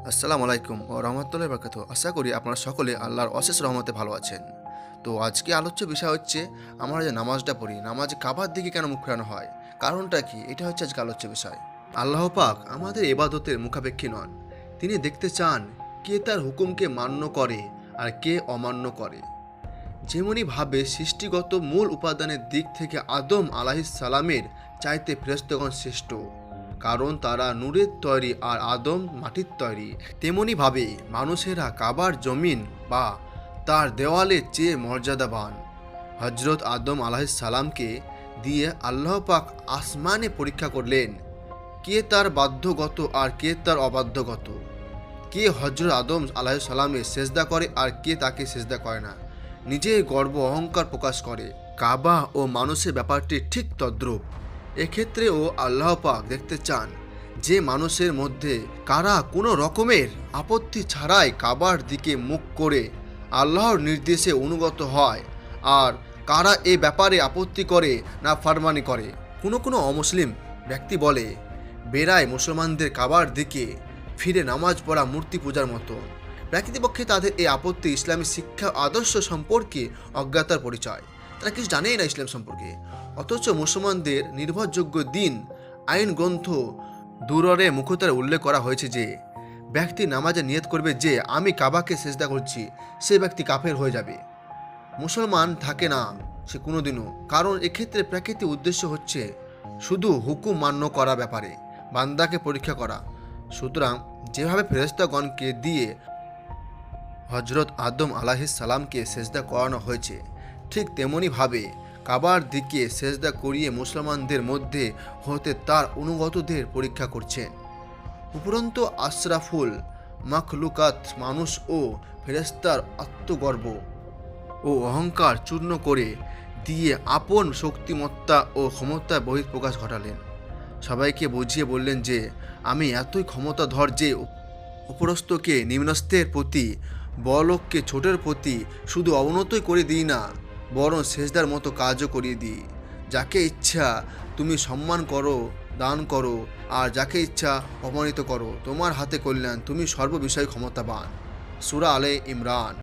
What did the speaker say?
আসসালামু আলাইকুম ও রহমতুল্লাহি ওয়া বারাকাতুহু। আশা করি আপনারা সকলে আল্লাহর অশেষ রহমতে ভালো আছেন। তো আজকে আলোচ্য বিষয় হচ্ছে আমরা যে নামাজটা পড়ি, নামাজে কাবার দিকে কেন মুখ ফেরানো হয়, কারণটা কি? এটা হচ্ছে আজকে আলোচ্য বিষয়। আল্লাহ পাক আমাদের ইবাদতের মুখাপেক্ষী নন। তিনি দেখতে চান কে তার হুকুমকে মান্য করে আর কে অমান্য করে। যেমনিভাবে সৃষ্টিগত মূল উপাদানের দিক থেকে আদম আলাইহিস সালামের চাইতে ফেরেশতাগণ শ্রেষ্ঠ, কারণ তারা নূরের তৈরি আর আদম মাটির তৈরি। তেমনিভাবে মানুষেরা কাবার জমিন বা তার দেওয়ালের চেয়ে মর্যাদাবান। হজরত আদম আলাইহিস সালামকে দিয়ে আল্লাহ পাক আসমানে পরীক্ষা করলেন কে তার বাধ্যগত আর কে তার অবাধ্যগত, কে হজরত আদম আলাইহিস সালামের সেজদা করে আর কে তাকে সেজদা করে না, নিজের গর্ব অহংকার প্রকাশ করে। কাবা ও মানুষের ব্যাপারটি ঠিক তদ্রূপ। এক্ষেত্রেও আল্লাহ পাক দেখতে চান যে মানুষের মধ্যে কারা কোনো রকমের আপত্তি ছাড়াই কাবার দিকে মুখ করে আল্লাহর নির্দেশে অনুগত হয় আর কারা এ ব্যাপারে আপত্তি করে না ফারমানি করে। কোনো অমুসলিম ব্যক্তি বলে বেড়ায় মুসলমানদের কাবার দিকে ফিরে নামাজ পড়া মূর্তি পূজার মতো। প্রকৃতপক্ষে তাদের এই আপত্তি ইসলামী শিক্ষা আদর্শ সম্পর্কে অজ্ঞতার পরিচয়। তারা কিছু জানেই না ইসলাম সম্পর্কে। অথচ মুসলমানদের নির্ভরযোগ্য দিন আইন গ্রন্থ দুররে মুখতারে উল্লেখ করা হয়েছে যে ব্যক্তি নামাজে নিয়ত করবে যে আমি কাবাকে সেজদা করছি, সে ব্যক্তি কাফের হয়ে যাবে, মুসলমান থাকে না সে কোনোদিনও। কারণ এক্ষেত্রে প্রাকৃতিক উদ্দেশ্য হচ্ছে শুধু হুকুম মান্য করা ব্যাপারে বান্দাকে পরীক্ষা করা। সুতরাং যেভাবে ফেরেশতাগণকে দিয়ে হজরত আদম আলাইহিস সালামকে সেজদা করানো হয়েছে, ঠিক তেমনিভাবে কাবার দিকে সেজদা করিয়ে মুসলমানদের মধ্যে হতে তার অনুগতদের পরীক্ষা করছেন। উপরন্তু আশরাফুল মাখলুকাত মানুষ ও ফেরেশতার আত্মগর্ব ও অহংকার চূর্ণ করে দিয়ে আপন শক্তিমত্তা ও ক্ষমতার বহিঃপ্রকাশ ঘটালেন। সবাইকে বুঝিয়ে বললেন যে আমি এতই ক্ষমতাধর যে উপরস্থকে নিম্নস্থের প্রতি, বড়লোককে ছোটের প্রতি শুধু অবনতই করে দিই না, বরং সেজদার মতো কাজও করিয়ে দিই। যাকে ইচ্ছা তুমি সম্মান করো, দান করো, আর যাকে ইচ্ছা অপমানিত করো। তোমার হাতে কল্যাণ, তুমি সর্ববিষয়ে ক্ষমতাবান। সূরা আলে ইমরান।